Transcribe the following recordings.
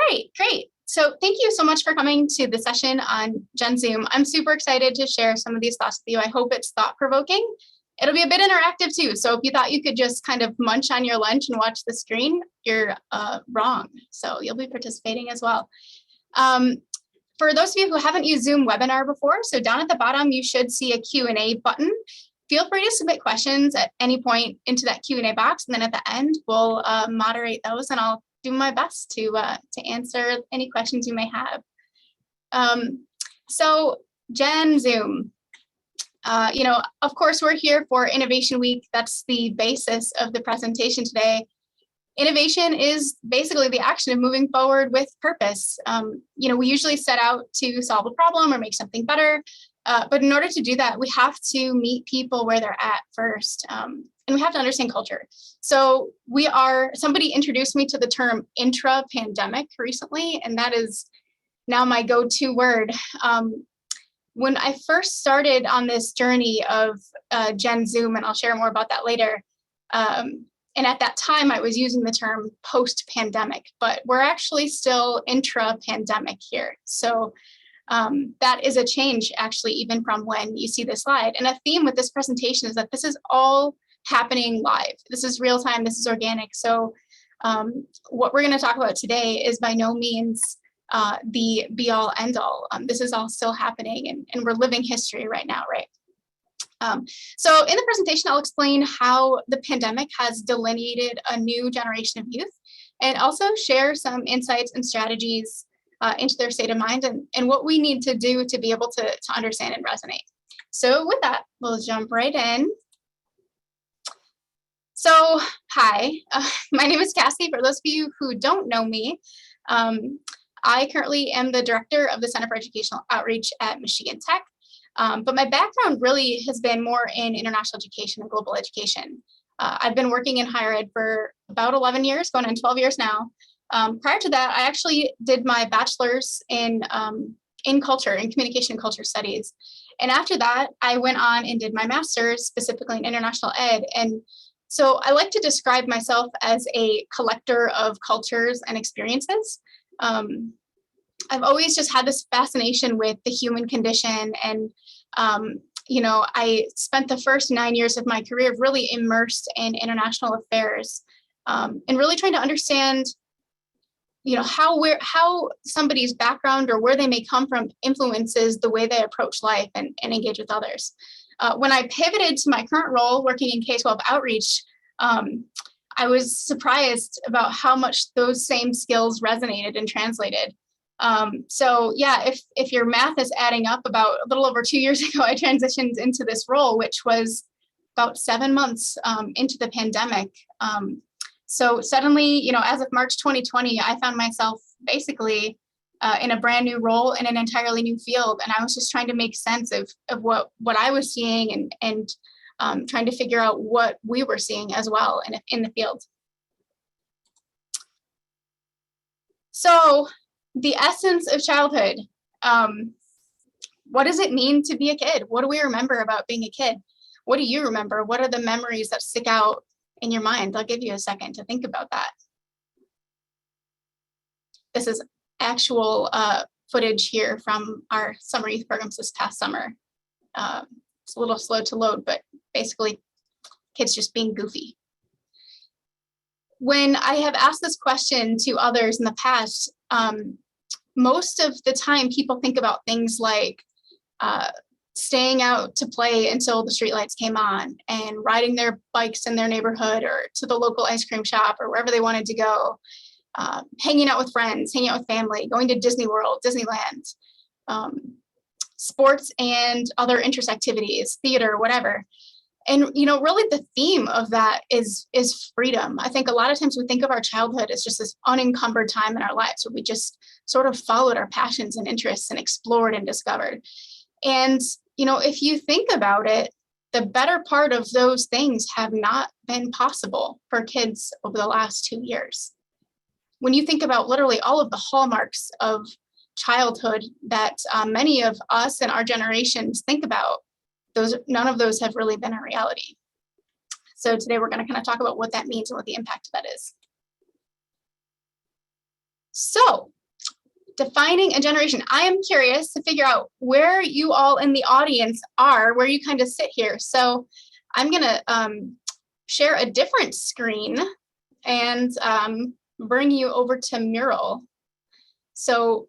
right, great. So thank you so much for coming to the session on Gen Zoom. I'm super excited to share some of these thoughts with you. I hope it's thought-provoking. It'll be a bit interactive too. So if you thought you could just kind of munch on your lunch and watch the screen, you're wrong. So you'll be participating as well. For those of you who haven't used Zoom webinar before, so down at the bottom, you should see a Q&A button. Feel free to submit questions at any point into that Q&A box. And then at the end, we'll moderate those and I'll do my best to answer any questions you may have. So Gen Zoom. Of course, we're here for Innovation Week. That's the basis of the presentation today. Innovation is basically the action of moving forward with purpose. We usually set out to solve a problem or make something better. But in order to do that, we have to meet people where they're at first. And we have to understand culture. So somebody introduced me to the term intra-pandemic recently, and that is now my go-to word. When I first started on this journey of Gen Zoom, and I'll share more about that later, and at that time I was using the term post-pandemic, but we're actually still intra-pandemic here. So that is a change actually even from when you see this slide. And a theme with this presentation is that this is all happening live. This is real time, this is organic. So what we're gonna talk about today is by no means the be all end all. This is all still happening and we're living history right now, right? So in the presentation, I'll explain how the pandemic has delineated a new generation of youth and also share some insights and strategies into their state of mind and what we need to do to be able to understand and resonate. So with that, we'll jump right in. So hi, my name is Cassie. For those of you who don't know me, I currently am the director of the Center for Educational Outreach at Michigan Tech, but my background really has been more in international education and global education. I've been working in higher ed for about 11 years, going on 12 years now. Prior to that, I actually did my bachelor's in culture, in communication and culture studies. And after that, I went on and did my master's specifically in international ed. And so I like to describe myself as a collector of cultures and experiences. I've always just had this fascination with the human condition. And, I spent the first 9 years of my career really immersed in international affairs and really trying to understand how somebody's background or where they may come from influences the way they approach life and engage with others. When I pivoted to my current role working in K-12 outreach, I was surprised about how much those same skills resonated and translated. So yeah, if your math is adding up, about a little over 2 years ago, I transitioned into this role, which was about 7 months into the pandemic. So suddenly, as of March 2020, I found myself basically in a brand new role in an entirely new field. And I was just trying to make sense of what I was seeing and trying to figure out what we were seeing as well in the field. So the essence of childhood, what does it mean to be a kid? What do we remember about being a kid? What do you remember? What are the memories that stick out in your mind? I'll give you a second to think about that. This is actual footage here from our summer youth programs this past summer. It's a little slow to load, but basically kids just being goofy. When I have asked this question to others in the past, most of the time people think about things like staying out to play until the streetlights came on and riding their bikes in their neighborhood or to the local ice cream shop or wherever they wanted to go, hanging out with friends, hanging out with family, going to Disney World, Disneyland, sports and other interest activities, theater, whatever. And, really the theme of that is freedom. I think a lot of times we think of our childhood as just this unencumbered time in our lives where we just sort of followed our passions and interests and explored and discovered. And, if you think about it, the better part of those things have not been possible for kids over the last 2 years. When you think about literally all of the hallmarks of childhood that many of us and our generations think about, none of those have really been a reality. So today we're going to kind of talk about what that means and what the impact of that is. So defining a generation. I am curious to figure out where you all in the audience are, where you kind of sit here. So I'm gonna share a different screen and bring you over to Mural. So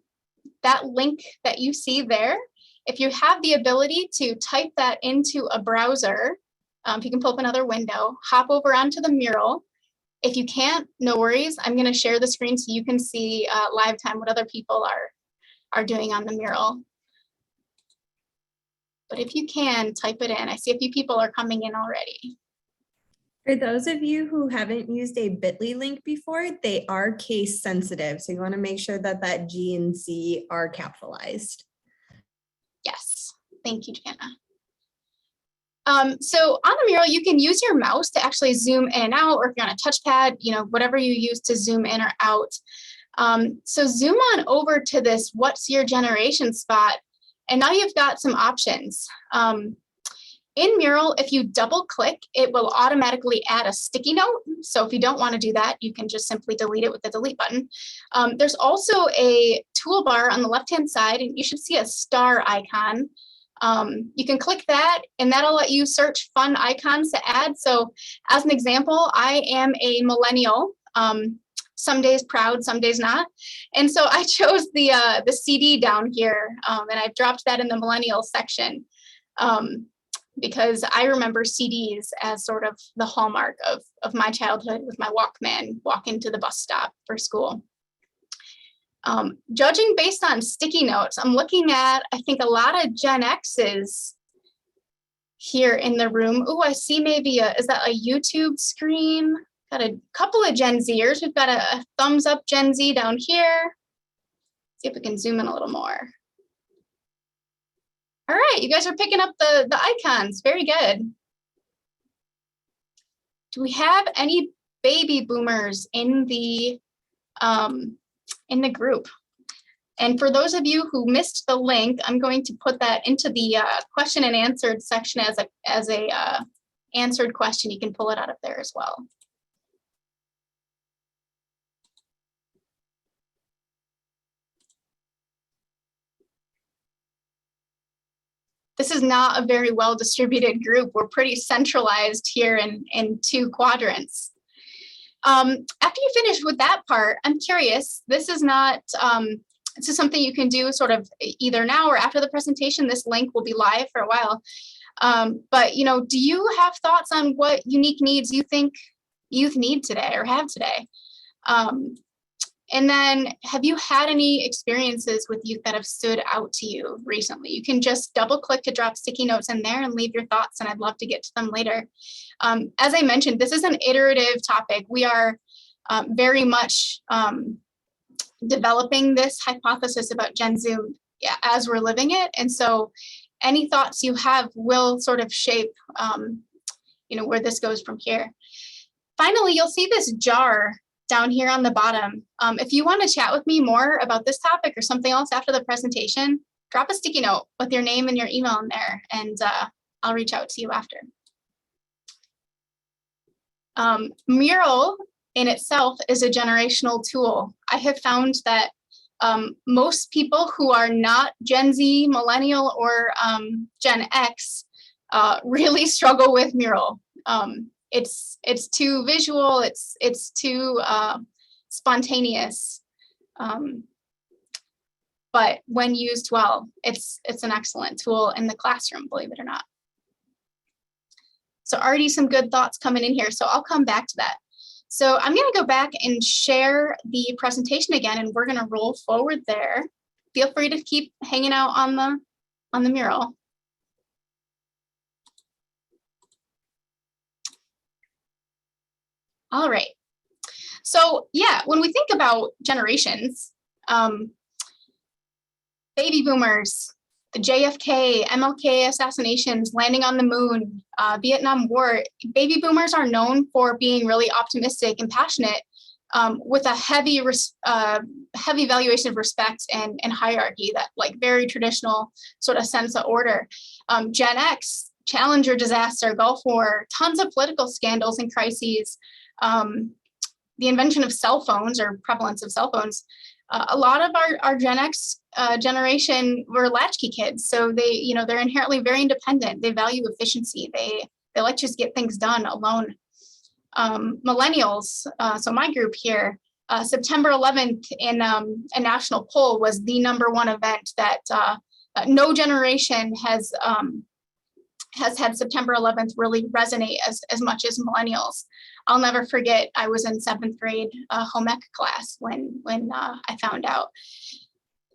that link that you see there, if you have the ability to type that into a browser, if you can pull up another window, hop over onto the Mural. If you can't, no worries. I'm going to share the screen so you can see live time what other people are doing on the Mural. But if you can, type it in. I see a few people are coming in already. For those of you who haven't used a bit.ly link before, they are case sensitive. So you want to make sure that that G and Z are capitalized. Yes, thank you, Jana. So on the Mural, you can use your mouse to actually zoom in and out, or if you're on a touchpad, whatever you use to zoom in or out. So zoom on over to this "What's Your Generation" spot, and now you've got some options. In Mural, if you double click, it will automatically add a sticky note. So if you don't want to do that, you can just simply delete it with the delete button. There's also a toolbar on the left-hand side, and you should see a star icon. You can click that, and that'll let you search fun icons to add. So as an example, I am a millennial. Some days proud, some days not. And so I chose the CD down here, and I've dropped that in the millennial section. Because I remember CDs as sort of the hallmark of my childhood with my Walkman, walking to the bus stop for school. Judging based on sticky notes, I'm looking at, I think, a lot of Gen X's here in the room. Oh, I see maybe is that a YouTube screen? Got a couple of Gen Zers. We've got a thumbs up Gen Z down here. See if we can zoom in a little more. All right, you guys are picking up the icons. Very good. Do we have any baby boomers in the group? And for those of you who missed the link, I'm going to put that into the question and answered section as a answered question. You can pull it out of there as well. This is not a very well distributed group. We're pretty centralized here in two quadrants. After you finish with that part, I'm curious, this is not, this is something you can do sort of either now or after the presentation. This link will be live for a while. But do you have thoughts on what unique needs you think youth need today or have today? And then have you had any experiences with youth that have stood out to you recently? You can just double click to drop sticky notes in there and leave your thoughts, and I'd love to get to them later. As I mentioned, this is an iterative topic. We are very much developing this hypothesis about Gen Z as we're living it. And so any thoughts you have will sort of shape where this goes from here. Finally, you'll see this jar down here on the bottom. If you want to chat with me more about this topic or something else after the presentation, drop a sticky note with your name and your email in there, and I'll reach out to you after. Mural in itself is a generational tool. I have found that most people who are not Gen Z, millennial, or Gen X really struggle with Mural. It's too visual, it's too spontaneous, but when used well, it's an excellent tool in the classroom, believe it or not. So already some good thoughts coming in here, so I'll come back to that. So I'm going to go back and share the presentation again, and we're going to roll forward there. Feel free to keep hanging out on the Mural. All right. So yeah, when we think about generations, baby boomers, the JFK, MLK assassinations, landing on the moon, Vietnam War, baby boomers are known for being really optimistic and passionate, with a heavy valuation of respect and hierarchy, that like very traditional sort of sense of order. Gen X, Challenger disaster, Gulf War, tons of political scandals and crises, the invention of cell phones or prevalence of cell phones, A lot of our Gen X generation were latchkey kids. So they're inherently very independent. They value efficiency. They like to just get things done alone. Millennials, so my group here, September 11th in a national poll was the #1 event that no generation has had September 11th really resonate as much as millennials. I'll never forget, I was in 7th grade home ec class when I found out.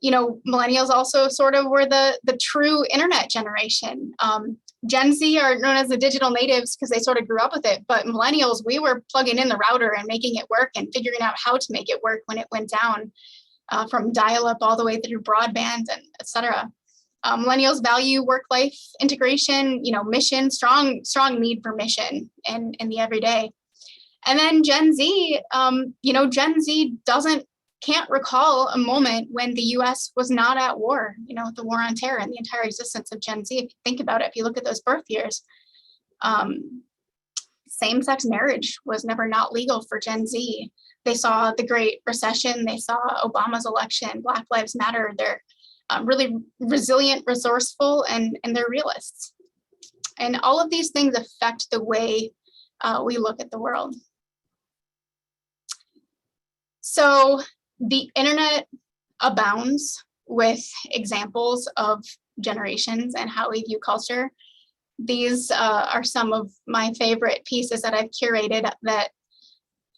Millennials also sort of were the true internet generation. Gen Z are known as the digital natives because they sort of grew up with it, but millennials, we were plugging in the router and making it work and figuring out how to make it work when it went down, from dial-up all the way through broadband and et cetera. Millennials value work-life integration, mission, strong need for mission in the everyday. And then Gen Z, Gen Z can't recall a moment when the US was not at war, the war on terror and the entire existence of Gen Z. If you think about it, if you look at those birth years, same-sex marriage was never not legal for Gen Z. They saw the Great Recession, they saw Obama's election, Black Lives Matter. They're really resilient, resourceful, and they're realists. And all of these things affect the way we look at the world. So the internet abounds with examples of generations and how we view culture. These are some of my favorite pieces that I've curated that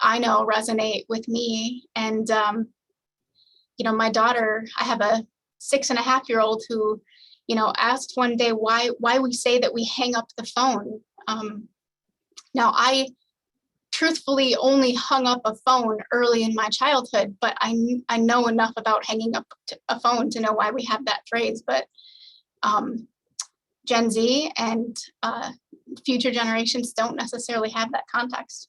I know resonate with me. And, my daughter, I have a 6.5-year-old who, asked one day why we say that we hang up the phone. Now, I truthfully only hung up a phone early in my childhood, but I know enough about hanging up a phone to know why we have that phrase. But Gen Z and future generations don't necessarily have that context.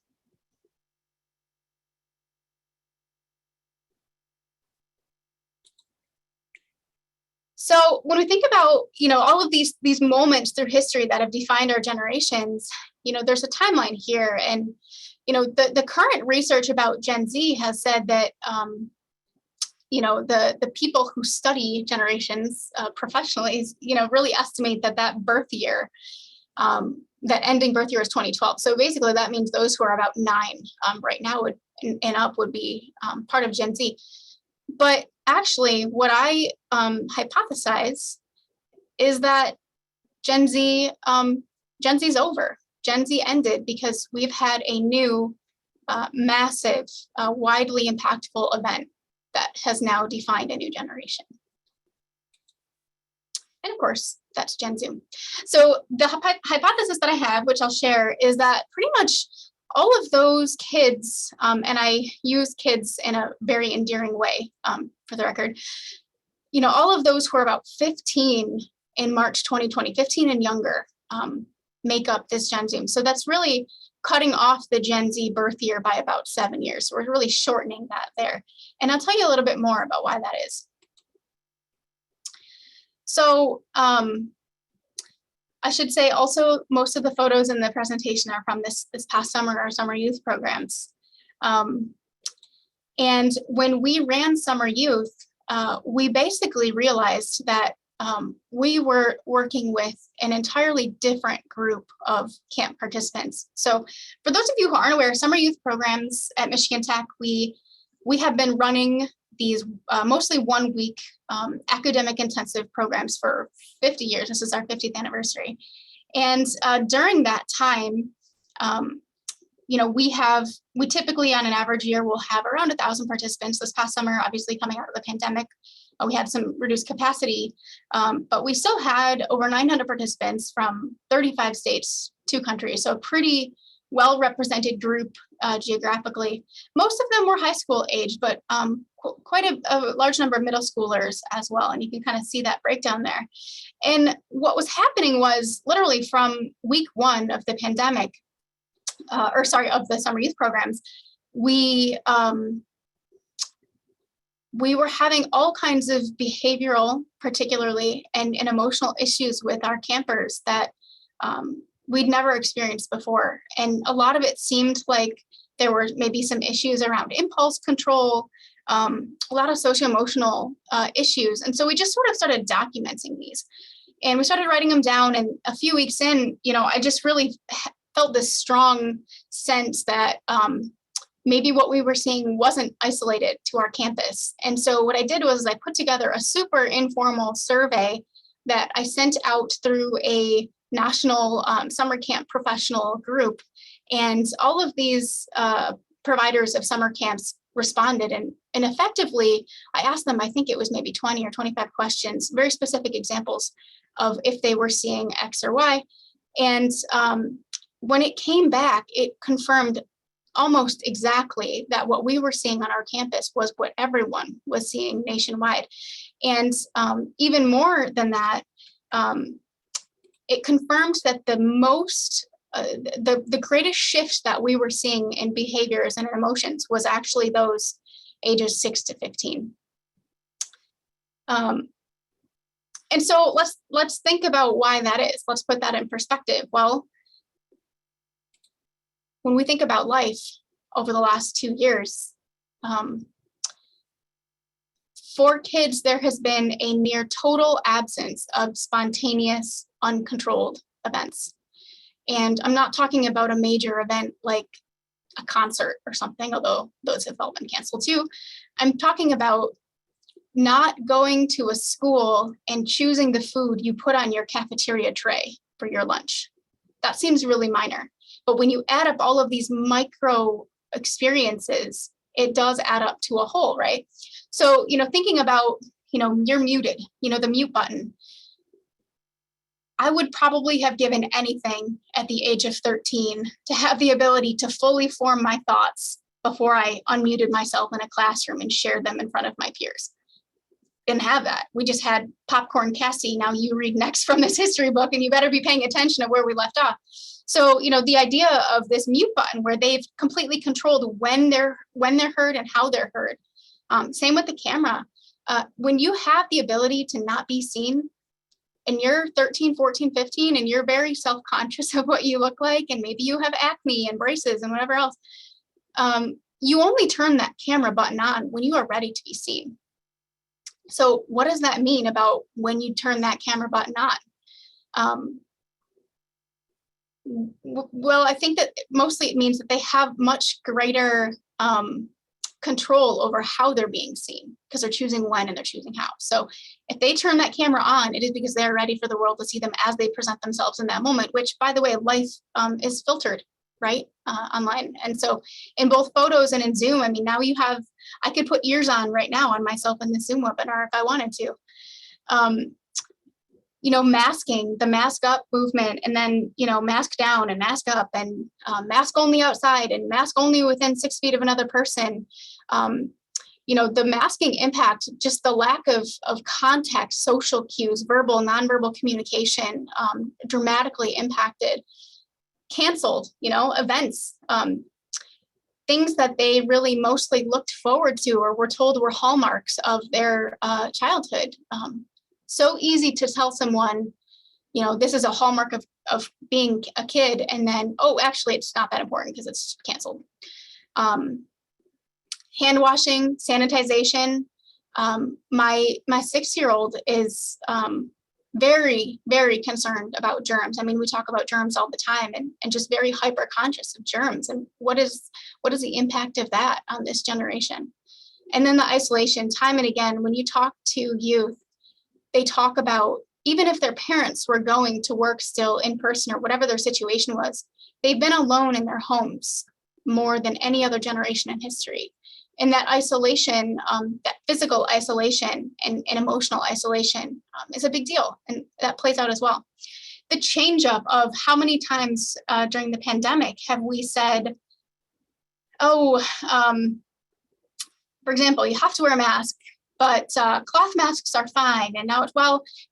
So when we think about, all of these moments through history that have defined our generations, there's a timeline here. And, the current research about Gen Z has said that, the people who study generations professionally, really estimate that birth year, that ending birth year is 2012. So basically that means those who are about 9 right now and up would be part of Gen Z. But actually, what I hypothesize is that Gen Z's over. Gen Z ended because we've had a new, massive, widely impactful event that has now defined a new generation. And of course, that's Gen Zoom. So the hypothesis that I have, which I'll share, is that pretty much all of those kids, and I use kids in a very endearing way, for the record, all of those who are about 15 in March 2020, 15 and younger, make up this Gen Zoom. So that's really cutting off the Gen Z birth year by about 7 years. So we're really shortening that there. And I'll tell you a little bit more about why that is. So I should say also, most of the photos in the presentation are from this past summer, our summer youth programs. And when we ran summer youth, we basically realized that we were working with an entirely different group of camp participants. So for those of you who aren't aware, summer youth programs at Michigan Tech, we have been running these mostly 1 week academic intensive programs for 50 years. This is our 50th anniversary. And during that time, we typically on an average year will have around 1,000 participants. This past summer, obviously coming out of the pandemic, we had some reduced capacity, but we still had over 900 participants from 35 states, 2 countries. So a pretty well-represented group geographically. Most of them were high school age, but quite a large number of middle schoolers as well. And you can kind of see that breakdown there. And what was happening was literally from week 1 of the pandemic, of the summer youth programs, we were having all kinds of behavioral, particularly, and emotional issues with our campers that we'd never experienced before. And a lot of it seemed like there were maybe some issues around impulse control, a lot of socio-emotional issues. And so we just sort of started documenting these. And we started writing them down. And a few weeks in, I just really felt this strong sense that maybe what we were seeing wasn't isolated to our campus. And so what I did was I put together a super informal survey that I sent out through a national summer camp professional group. And all of these providers of summer camps responded. And effectively, I asked them, I think it was maybe 20 or 25 questions, very specific examples of if they were seeing X or Y. And when it came back, it confirmed almost exactly that what we were seeing on our campus was what everyone was seeing nationwide. And even more than that, it confirmed that the greatest shift that we were seeing in behaviors and in emotions was actually those ages 6 to 15. And so let's think about why that is. Let's put that in perspective. Well, when we think about life over the last 2 years, for kids, there has been a near total absence of spontaneous, uncontrolled events. And I'm not talking about a major event like a concert or something, although those have all been canceled too. I'm talking about not going to a school and choosing the food you put on your cafeteria tray for your lunch. That seems really minor. But when you add up all of these micro experiences, it does add up to a whole, right? So, thinking about, you're muted, the mute button. I would probably have given anything at the age of 13 to have the ability to fully form my thoughts before I unmuted myself in a classroom and shared them in front of my peers. Didn't have that. We just had popcorn Cassie. Now you read next from this history book, and you better be paying attention to where we left off. So, the idea of this mute button where they've completely controlled when they're heard and how they're heard. Same with the camera. When you have the ability to not be seen, and you're 13, 14, 15, and you're very self-conscious of what you look like, and maybe you have acne and braces and whatever else, you only turn that camera button on when you are ready to be seen. So what does that mean about when you turn that camera button on? Well, I think that mostly it means that they have much greater control over how they're being seen, because they're choosing when and they're choosing how. So if they turn that camera on, it is because they're ready for the world to see them as they present themselves in that moment, which, by the way, life is filtered, right, online. And so in both photos and in Zoom, now I could put ears on right now on myself in the Zoom webinar if I wanted to. Masking, the mask up movement, and then, mask down and mask up, and mask only outside and mask only within 6 feet of another person. The masking impact, just the lack of context, social cues, verbal, nonverbal communication, dramatically impacted, canceled, events, things that they really mostly looked forward to or were told were hallmarks of their childhood. So easy to tell someone, this is a hallmark of being a kid, and then, oh, actually, it's not that important because it's canceled. Hand washing, sanitization. My 6-year-old is very, very concerned about germs. We talk about germs all the time, and just very hyper conscious of germs. And what is the impact of that on this generation? And then the isolation. Time and again, when you talk to youth, they talk about, even if their parents were going to work still in person or whatever their situation was, they've been alone in their homes more than any other generation in history. And that isolation, that physical isolation and emotional isolation is a big deal. And that plays out as well. The change up of how many times during the pandemic have we said, for example, you have to wear a mask, but cloth masks are fine. And now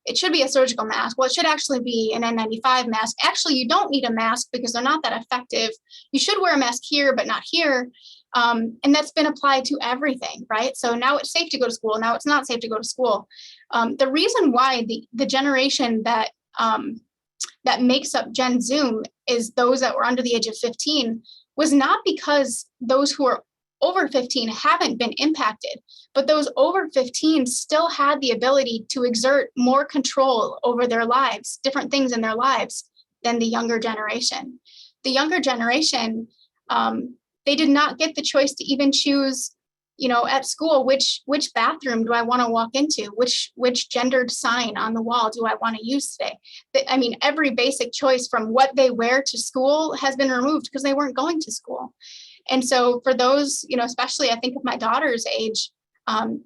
it should be a surgical mask. Well, it should actually be an N95 mask. Actually, you don't need a mask because they're not that effective. You should wear a mask here, but not here. And that's been applied to everything, right? So now it's safe to go to school. Now it's not safe to go to school. The reason why the generation that makes up Gen Zoom is those that were under the age of 15 was not because those who are over 15 haven't been impacted, but those over 15 still had the ability to exert more control over their lives, different things in their lives, than the younger generation. The younger generation, they did not get the choice to even choose, at school, which bathroom do I want to walk into? Which gendered sign on the wall do I want to use today? I mean, every basic choice from what they wear to school has been removed because they weren't going to school. And so for those, especially I think of my daughter's age,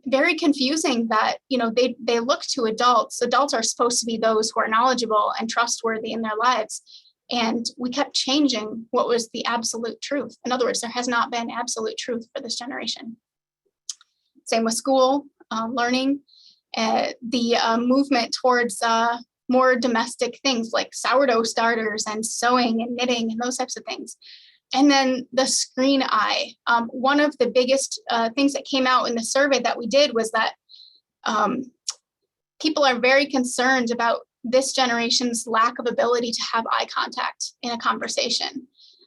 very confusing that, they look to adults. Adults are supposed to be those who are knowledgeable and trustworthy in their lives. And we kept changing what was the absolute truth. In other words, there has not been absolute truth for this generation. Same with school, learning, the movement towards more domestic things like sourdough starters and sewing and knitting and those types of things. And then the screen eye. One of the biggest things that came out in the survey that we did was that people are very concerned about this generation's lack of ability to have eye contact in a conversation.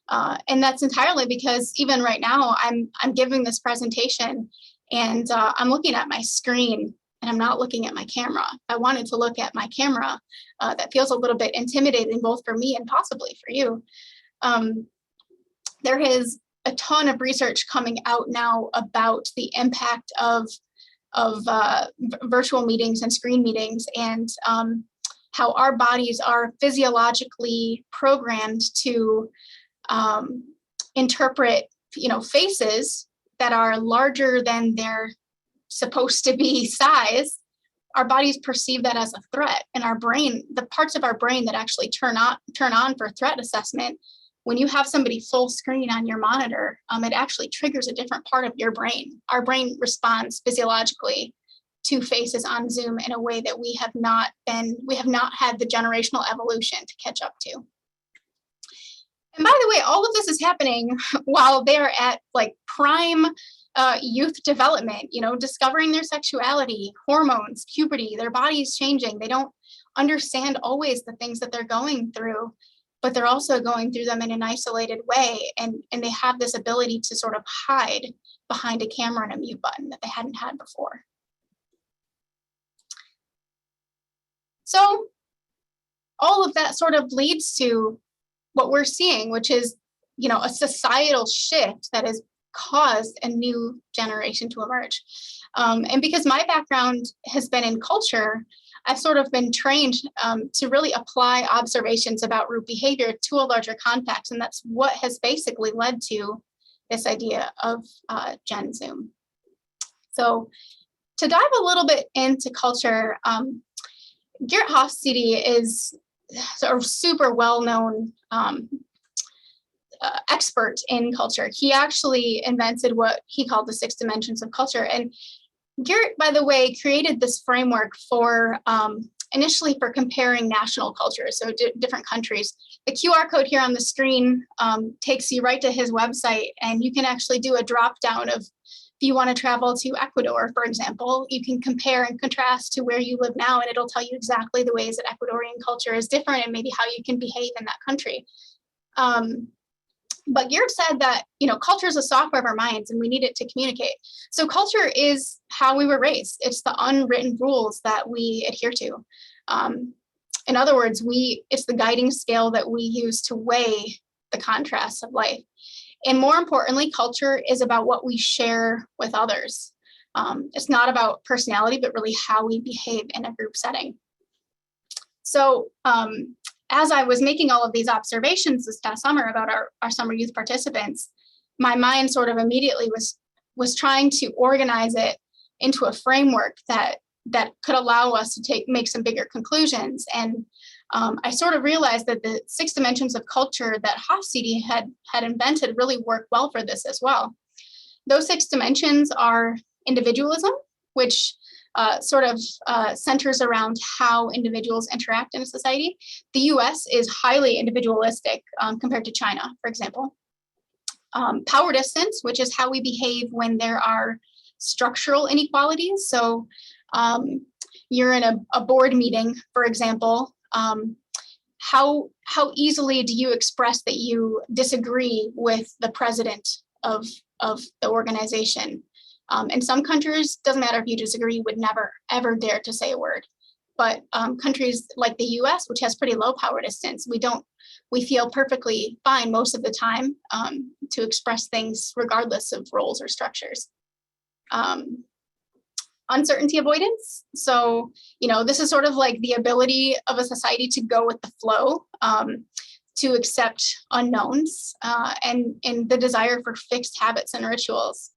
And that's entirely because even right now, I'm giving this presentation and I'm looking at my screen and I'm not looking at my camera. I wanted to look at my camera. That feels a little bit intimidating, both for me and possibly for you. There is a ton of research coming out now about the impact of virtual meetings and screen meetings, and how our bodies are physiologically programmed to interpret, faces that are larger than their supposed to be size. Our bodies perceive that as a threat, and our brain, the parts of our brain that actually turn on for threat assessment, when you have somebody full screen on your monitor, it actually triggers a different part of your brain. Our brain responds physiologically to faces on Zoom in a way that we have not had the generational evolution to catch up to. And by the way, all of this is happening while they're at like prime youth development, discovering their sexuality, hormones, puberty, their bodies changing. They don't understand always the things that they're going through, but they're also going through them in an isolated way. And they have this ability to sort of hide behind a camera and a mute button that they hadn't had before. So all of that sort of leads to what we're seeing, which is, a societal shift that has caused a new generation to emerge. And because my background has been in culture, I've sort of been trained to really apply observations about group behavior to a larger context. And that's what has basically led to this idea of Gen Zoom. So to dive a little bit into culture, Geert Hofstede is sort of super well-known expert in culture. He actually invented what he called the 6 dimensions of culture. And Geert, by the way, created this framework for initially for comparing national cultures, so different countries. The QR code here on the screen takes you right to his website, and you can actually do a drop down of, if you want to travel to Ecuador, for example, you can compare and contrast to where you live now, and it'll tell you exactly the ways that Ecuadorian culture is different and maybe how you can behave in that country. But Geert said that, culture is a software of our minds and we need it to communicate. So culture is how we were raised. It's the unwritten rules that we adhere to. In other words, it's the guiding scale that we use to weigh the contrasts of life. And more importantly, culture is about what we share with others. It's not about personality, but really how we behave in a group setting. So as I was making all of these observations this past summer about our summer youth participants, my mind sort of immediately was trying to organize it into a framework that could allow us to make some bigger conclusions. And I sort of realized that the 6 dimensions of culture that Hofstede had invented really work well for this as well. Those 6 dimensions are individualism, which sort of centers around how individuals interact in a society. The US is highly individualistic compared to China, for example. Power distance, which is how we behave when there are structural inequalities. So you're in a board meeting, for example, how easily do you express that you disagree with the president of of the organization. In some countries, doesn't matter if you disagree, would never, ever dare to say a word. But countries like the US, which has pretty low power distance, we feel perfectly fine most of the time to express things regardless of roles or structures. Uncertainty avoidance. So, this is sort of like the ability of a society to go with the flow, to accept unknowns, and the desire for fixed habits and rituals.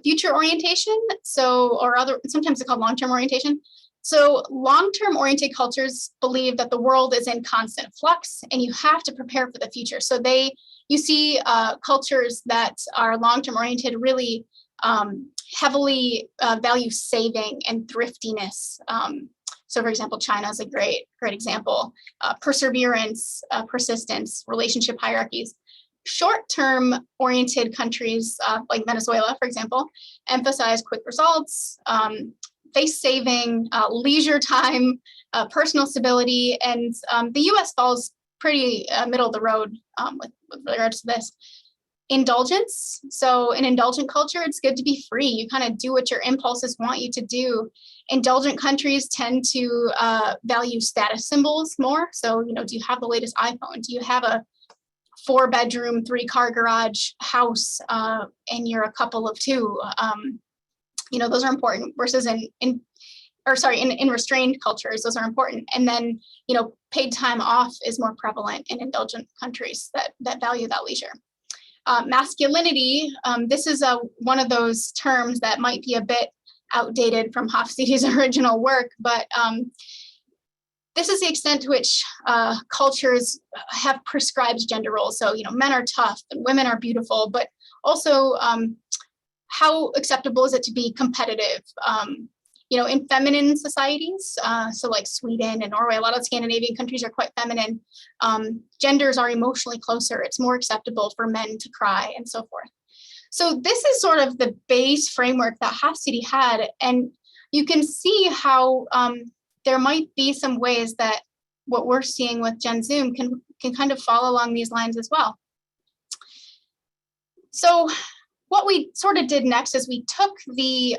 Future orientation, sometimes it's called long-term orientation. So long-term oriented cultures believe that the world is in constant flux and you have to prepare for the future. So you see cultures that are long-term oriented really heavily value saving and thriftiness. So for example, China is a great example. Perseverance, persistence, relationship hierarchies. Short-term oriented countries like Venezuela, for example, emphasize quick results, face saving, leisure time, personal stability, and the US falls pretty middle of the road with regards to this. Indulgence. So in indulgent culture, it's good to be free. You kind of do what your impulses want you to do. Indulgent countries tend to value status symbols more. So, do you have the latest iPhone? Do you have a 4-bedroom, 3-car garage house and you're a couple of 2? Those are important versus in restrained cultures, those are important. And then, paid time off is more prevalent in indulgent countries that value that leisure. Masculinity, this is one of those terms that might be a bit outdated from Hofstede's original work, but this is the extent to which cultures have prescribed gender roles. So, men are tough and women are beautiful, but also how acceptable is it to be competitive? In feminine societies, so like Sweden and Norway, a lot of Scandinavian countries are quite feminine. Genders are emotionally closer. It's more acceptable for men to cry and so forth. So this is sort of the base framework that Hofstede had. And you can see how there might be some ways that what we're seeing with Gen Zoom can kind of fall along these lines as well. So what we sort of did next is we took the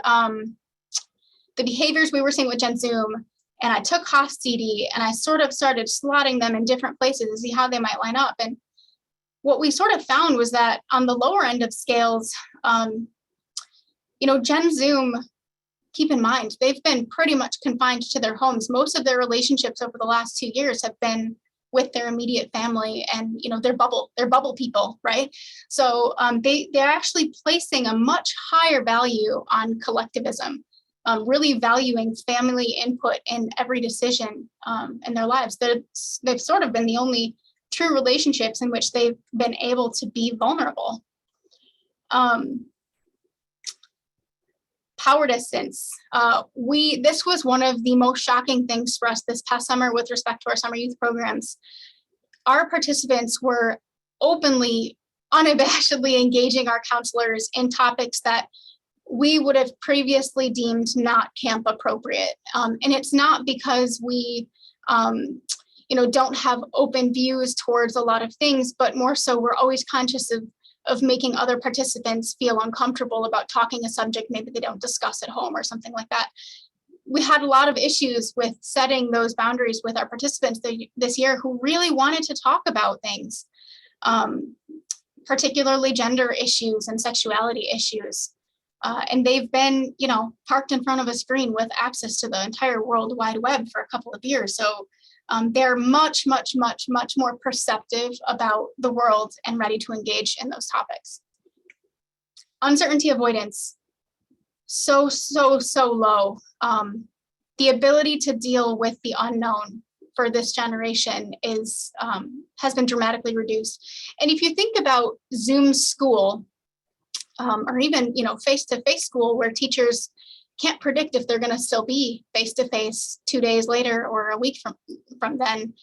behaviors we were seeing with Gen Zoom, and I took Hofstede and I sort of started slotting them in different places to see how they might line up. And what we sort of found was that on the lower end of scales, Gen Zoom, keep in mind, they've been pretty much confined to their homes. Most of their relationships over the last 2 years have been with their immediate family and, their bubble people, right? So they're actually placing a much higher value on collectivism, really valuing family input in every decision in their lives. They've sort of been the only true relationships in which they've been able to be vulnerable. Power distance. This was one of the most shocking things for us this past summer with respect to our summer youth programs. Our participants were openly, unabashedly engaging our counselors in topics that we would have previously deemed not camp appropriate. And it's not because we, don't have open views towards a lot of things, but more so we're always conscious of making other participants feel uncomfortable about talking a subject maybe they don't discuss at home or something like that. We had a lot of issues with setting those boundaries with our participants this year who really wanted to talk about things, particularly gender issues and sexuality issues. And they've been, parked in front of a screen with access to the entire World Wide Web for a couple of years. So they're much, much, much, much more perceptive about the world and ready to engage in those topics. Uncertainty avoidance, so low. The ability to deal with the unknown for this generation has been dramatically reduced. And if you think about Zoom school, or even, face-to-face school where teachers can't predict if they're going to still be face-to-face 2 days later or a week from then.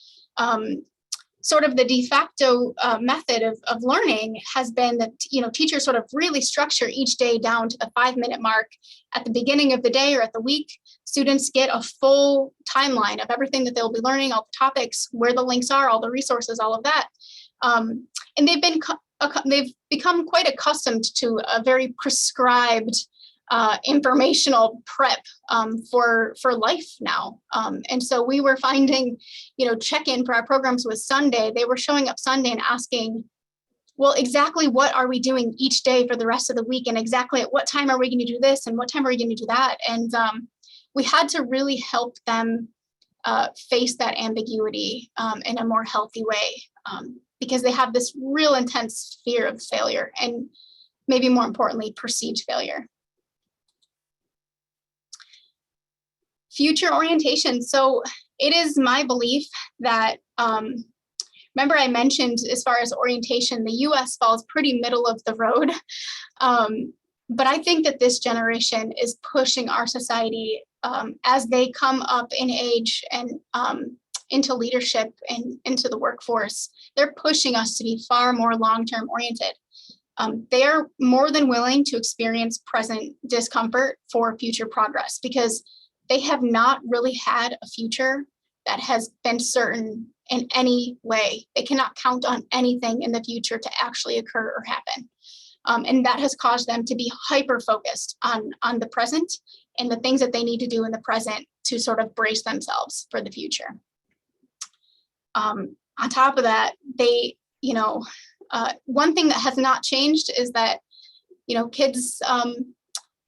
Sort of the de facto method of learning has been that, teachers sort of really structure each day down to the 5-minute mark at the beginning of the day or at the week. Students get a full timeline of everything that they'll be learning, all the topics, where the links are, all the resources, all of that. And they've become quite accustomed to a very prescribed informational prep for life now. And so we were finding, check-in for our programs was Sunday. They were showing up Sunday and asking, well, exactly what are we doing each day for the rest of the week? And exactly at what time are we going to do this? And what time are we going to do that? And we had to really help them face that ambiguity in a more healthy way, because they have this real intense fear of failure and maybe more importantly, perceived failure. Future orientation. So it is my belief that, remember I mentioned as far as orientation, the US falls pretty middle of the road. But I think that this generation is pushing our society as they come up in age and into leadership and into the workforce. They're pushing us to be far more long-term oriented. They are more than willing to experience present discomfort for future progress because they have not really had a future that has been certain in any way. They cannot count on anything in the future to actually occur or happen. And that has caused them to be hyper-focused on the present and the things that they need to do in the present to sort of brace themselves for the future. On top of that, they, one thing that has not changed is that, kids,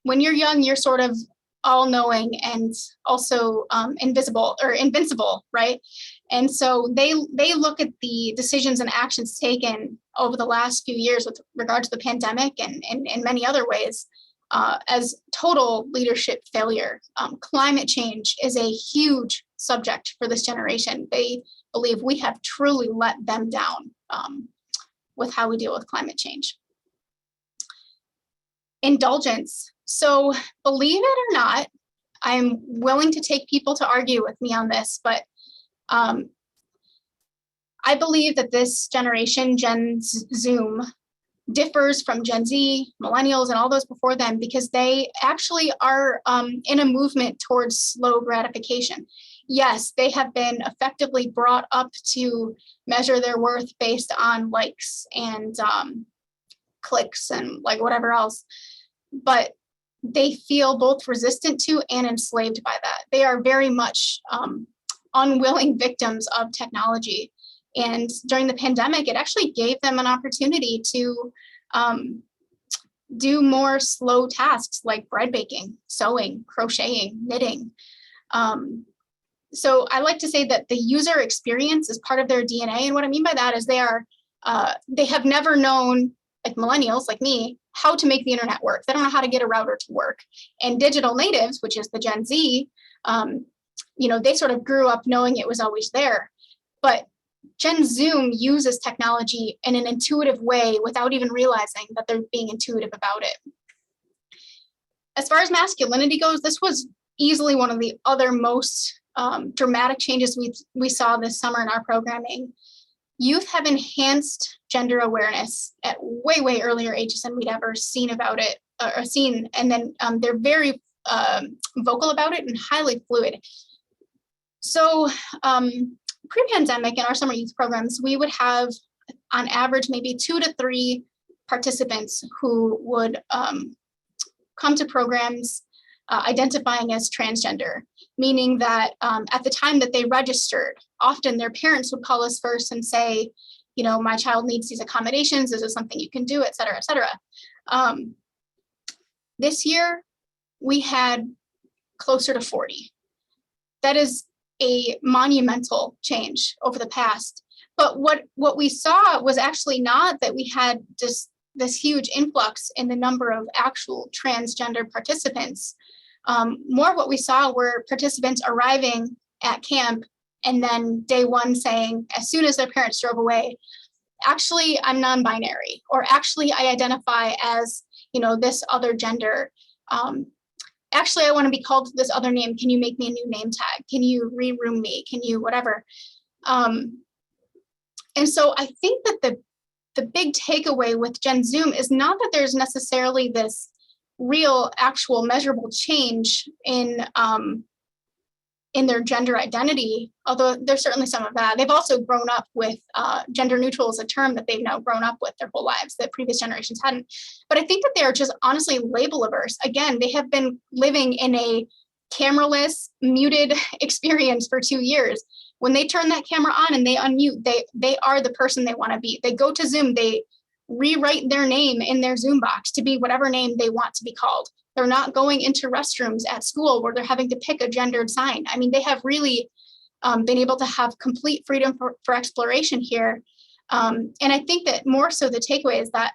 when you're young, you're sort of all-knowing and also invincible, right? And so they look at the decisions and actions taken over the last few years with regard to the pandemic and in many other ways as total leadership failure. Climate change is a huge subject for this generation. They believe we have truly let them down with how we deal with climate change. Indulgence. So believe it or not, I'm willing to take people to argue with me on this, but I believe that this generation, Gen Zoom, differs from Gen Z, millennials, and all those before them because they actually are in a movement towards slow gratification. Yes, they have been effectively brought up to measure their worth based on likes and clicks and like whatever else, but they feel both resistant to and enslaved by that. They are very much unwilling victims of technology. And during the pandemic, it actually gave them an opportunity to do more slow tasks like bread baking, sewing, crocheting, knitting. So I like to say that the user experience is part of their DNA. And what I mean by that is they have never known, like millennials like me, how to make the internet work. They don't know how to get a router to work. And digital natives, which is the Gen Z, they sort of grew up knowing it was always there. But Gen Zoom uses technology in an intuitive way without even realizing that they're being intuitive about it. As far as masculinity goes, this was easily one of the other most dramatic changes we saw this summer in our programming. Youth have enhanced gender awareness at way, way earlier ages than we'd ever seen about it or seen. And then they're very vocal about it and highly fluid. So pre-pandemic in our summer youth programs, we would have on average maybe 2 to 3 participants who would come to programs identifying as transgender, meaning that at the time that they registered, often their parents would call us first and say, my child needs these accommodations. Is this something you can do, et cetera, et cetera. This year, we had closer to 40. That is a monumental change over the past. But what we saw was actually not that we had just this huge influx in the number of actual transgender participants. More what we saw were participants arriving at camp and then day one saying, as soon as their parents drove away, actually, I'm non-binary, or actually, I identify as, this other gender. Actually, I want to be called this other name. Can you make me a new name tag? Can you re-room me? Can you whatever? And so I think that the big takeaway with Gen Zoom is not that there's necessarily this real, actual, measurable change in in their gender identity, although there's certainly some of that. They've also grown up with gender neutral as a term that they've now grown up with their whole lives that previous generations hadn't. But I think that they're just honestly label averse. Again, they have been living in a cameraless, muted experience for 2 years. When they turn that camera on and they unmute, they are the person they want to be. They go to Zoom, they rewrite their name in their Zoom box to be whatever name they want to be called. They're not going into restrooms at school where they're having to pick a gendered sign. I mean, they have really been able to have complete freedom for exploration here. And I think that more so the takeaway is that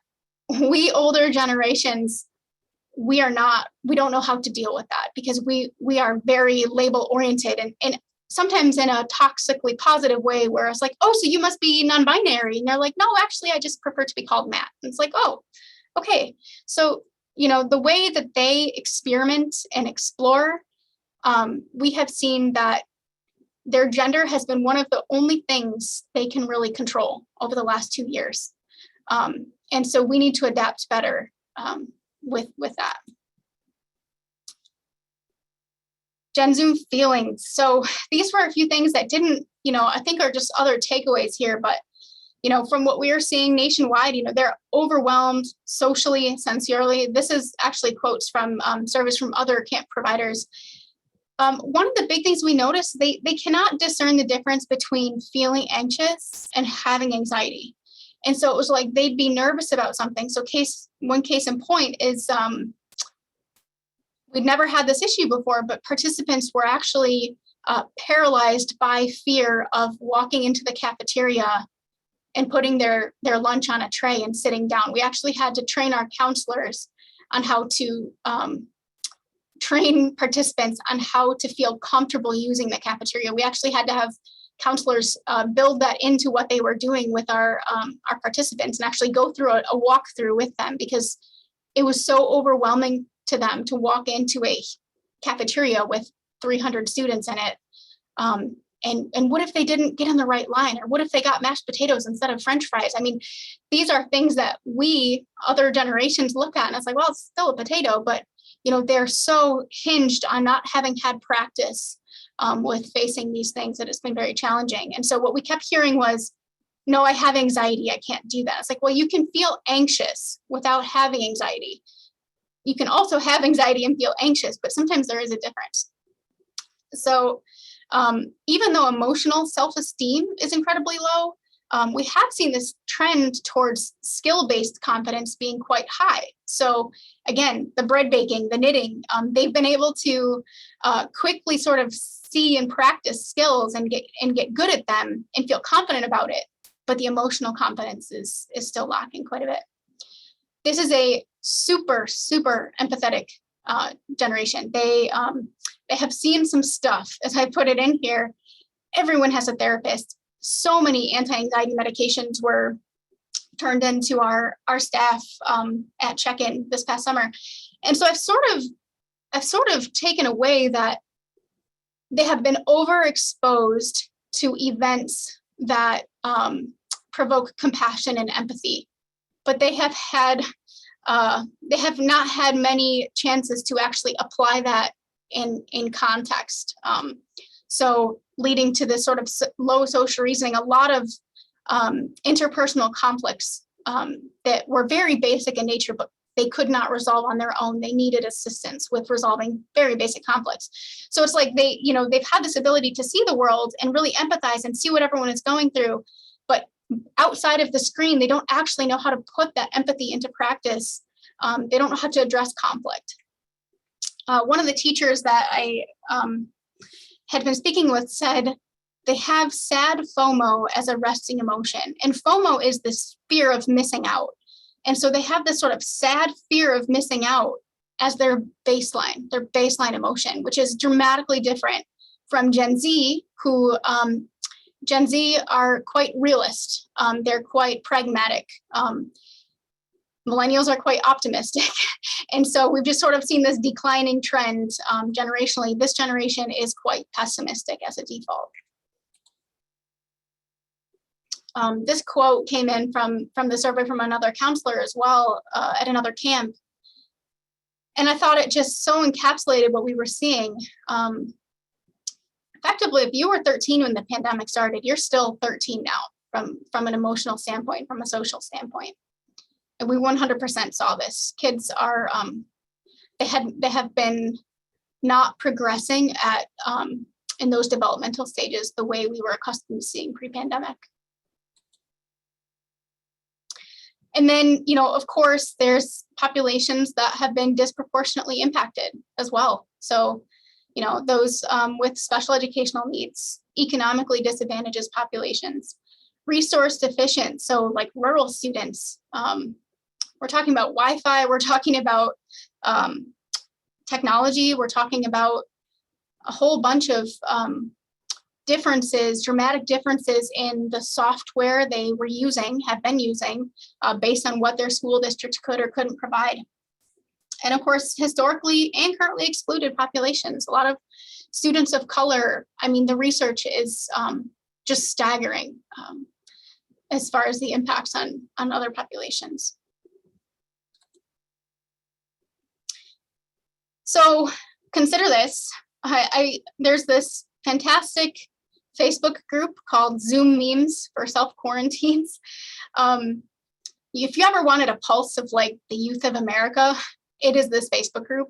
we older generations, we don't know how to deal with that because we are very label oriented and sometimes in a toxically positive way where it's like, oh, so you must be non-binary. And they're like, no, actually, I just prefer to be called Matt. And it's like, oh, okay. So, the way that they experiment and explore, we have seen that their gender has been one of the only things they can really control over the last 2 years. And so we need to adapt better with that. Gen Zoom feelings. So these were a few things that didn't, I think are just other takeaways here, but from what we are seeing nationwide, they're overwhelmed socially, sensorily. This is actually quotes from surveys from other camp providers. One of the big things we noticed, they cannot discern the difference between feeling anxious and having anxiety. And so it was like they'd be nervous about something. So one case in point is we'd never had this issue before, but participants were actually paralyzed by fear of walking into the cafeteria and putting their lunch on a tray and sitting down. We actually had to train our counselors on how to train participants on how to feel comfortable using the cafeteria. We actually had to have counselors build that into what they were doing with our participants and actually go through a walkthrough with them because it was so overwhelming to them to walk into a cafeteria with 300 students in it. And what if they didn't get in the right line? Or what if they got mashed potatoes instead of French fries? I mean, these are things that we, other generations, look at and it's like, well, it's still a potato, but they're so hinged on not having had practice with facing these things that it's been very challenging. And so what we kept hearing was, no, I have anxiety, I can't do that. It's like, well, you can feel anxious without having anxiety. You can also have anxiety and feel anxious, but sometimes there is a difference. So even though emotional self-esteem is incredibly low, we have seen this trend towards skill-based confidence being quite high. So again, the bread baking, the knitting, they've been able to quickly sort of see and practice skills and get good at them and feel confident about it. But the emotional confidence is still lacking quite a bit. This is a super, super empathetic generation. They have seen some stuff, as I put it in here. Everyone has a therapist. So many anti-anxiety medications were turned into our staff at check-in this past summer. And so I've sort of taken away that they have been overexposed to events that provoke compassion and empathy, but they have not had many chances to actually apply that in context. So leading to this sort of low social reasoning, a lot of interpersonal conflicts that were very basic in nature, but they could not resolve on their own. They needed assistance with resolving very basic conflicts. So it's like they've had this ability to see the world and really empathize and see what everyone is going through, but outside of the screen, they don't actually know how to put that empathy into practice. They don't know how to address conflict. One of the teachers that I had been speaking with said they have sad FOMO as a resting emotion. And FOMO is this fear of missing out. And so they have this sort of sad fear of missing out as their baseline emotion, which is dramatically different from Gen Z, who Gen Z are quite realist. They're quite pragmatic. Millennials are quite optimistic. And so we've just sort of seen this declining trend generationally. This generation is quite pessimistic as a default. This quote came in from the survey from another counselor as well at another camp. And I thought it just so encapsulated what we were seeing. effectively, if you were 13 when the pandemic started, you're still 13 now from an emotional standpoint, from a social standpoint. And we 100% saw this. Kids are, they have been not progressing at in those developmental stages the way we were accustomed to seeing pre-pandemic. And then, of course, there's populations that have been disproportionately impacted as well. So, those with special educational needs, economically disadvantaged populations, resource deficient, so like rural students. We're talking about Wi-Fi, we're talking about technology, we're talking about a whole bunch of dramatic differences in the software they have been using, based on what their school district could or couldn't provide. And of course, historically and currently excluded populations, a lot of students of color. I mean, the research is just staggering as far as the impacts on other populations. So consider this, there's this fantastic Facebook group called Zoom Memes for Self-Quarantines. If you ever wanted a pulse of like the youth of America, it is this Facebook group.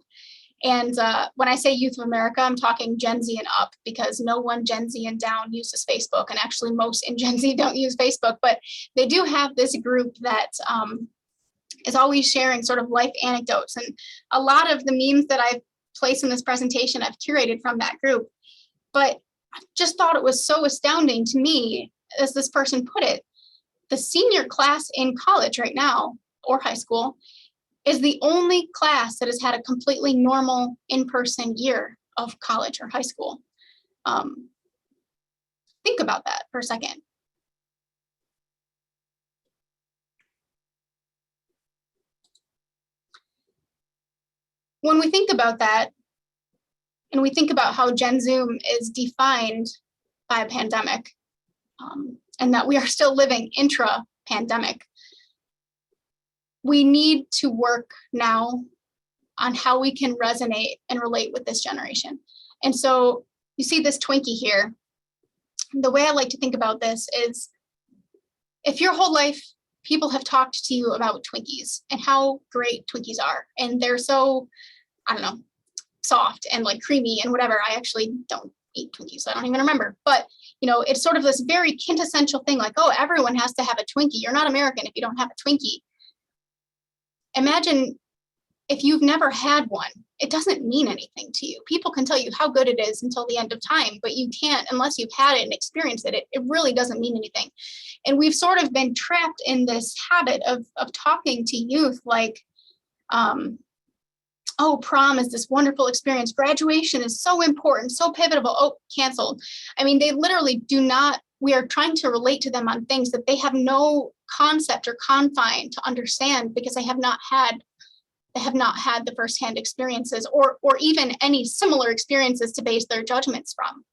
And when I say youth of America, I'm talking Gen Z and up, because no one Gen Z and down uses Facebook. And actually most in Gen Z don't use Facebook, but they do have this group that is always sharing sort of life anecdotes. And a lot of the memes that I've placed in this presentation, I've curated from that group. But I just thought it was so astounding to me, as this person put it, the senior class in college right now, or high school, is the only class that has had a completely normal in-person year of college or high school. Think about that for a second. When we think about that, and we think about how Gen Zoom is defined by a pandemic, and that we are still living intra-pandemic, we need to work now on how we can resonate and relate with this generation. And so you see this Twinkie here. The way I like to think about this is, if your whole life people have talked to you about Twinkies and how great Twinkies are, and they're so, I don't know, soft and like creamy and whatever. I actually don't eat Twinkies, so I don't even remember. But it's sort of this very quintessential thing, like, oh, everyone has to have a Twinkie. You're not American if you don't have a Twinkie. Imagine if you've never had one. It doesn't mean anything to you. People can tell you how good it is until the end of time, but you can't, unless you've had it and experienced it, it really doesn't mean anything. And we've sort of been trapped in this habit of talking to youth like, oh, prom is this wonderful experience. Graduation is so important, so pivotal. Oh, canceled. I mean, they literally do not, we are trying to relate to them on things that they have no concept or confine to understand, because they have not had the firsthand experiences or even any similar experiences to base their judgments from.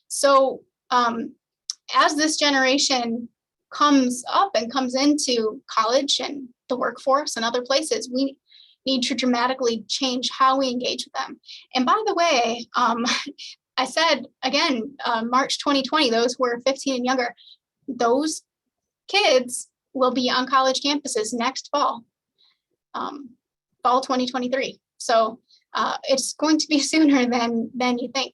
So as this generation comes up and comes into college and the workforce and other places, we need to dramatically change how we engage with them. And by the way, I said, again, March 2020, those who are 15 and younger, those kids will be on college campuses next fall, fall 2023. So it's going to be sooner than you think.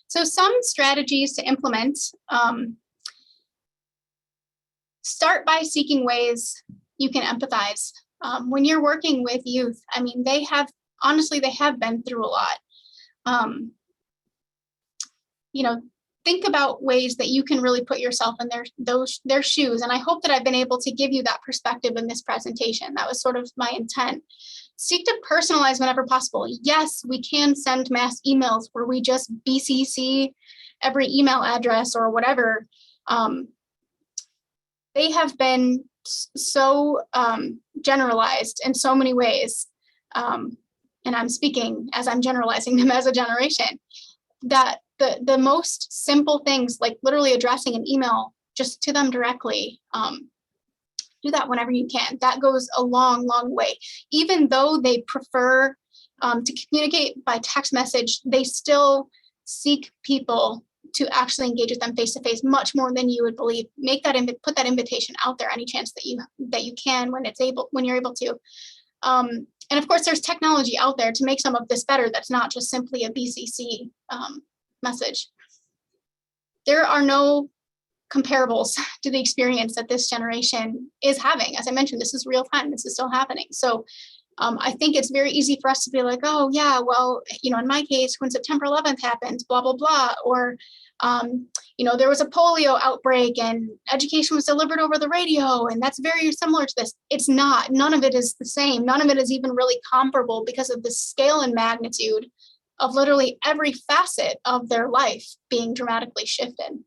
So some strategies to implement. Start by seeking ways you can empathize. When you're working with youth, I mean, they have been through a lot. Think about ways that you can really put yourself in their shoes. And I hope that I've been able to give you that perspective in this presentation. That was sort of my intent. Seek to personalize whenever possible. Yes, we can send mass emails where we just BCC every email address or whatever. They have been so generalized in so many ways. And I'm speaking as I'm generalizing them as a generation, that the most simple things, like literally addressing an email just to them directly, do that whenever you can. That goes a long, long way. Even though they prefer to communicate by text message, they still seek people to actually engage with them face to face much more than you would believe. Put that invitation out there any chance that you can when you're able to. And of course, there's technology out there to make some of this better. That's not just simply a BCC message. There are no comparables to the experience that this generation is having. As I mentioned, this is real time. This is still happening. So I think it's very easy for us to be like, oh yeah, well, in my case, when September 11th happened, blah, blah, blah, or, there was a polio outbreak and education was delivered over the radio, and that's very similar to this. It's not. None of it is the same. None of it is even really comparable because of the scale and magnitude of literally every facet of their life being dramatically shifted.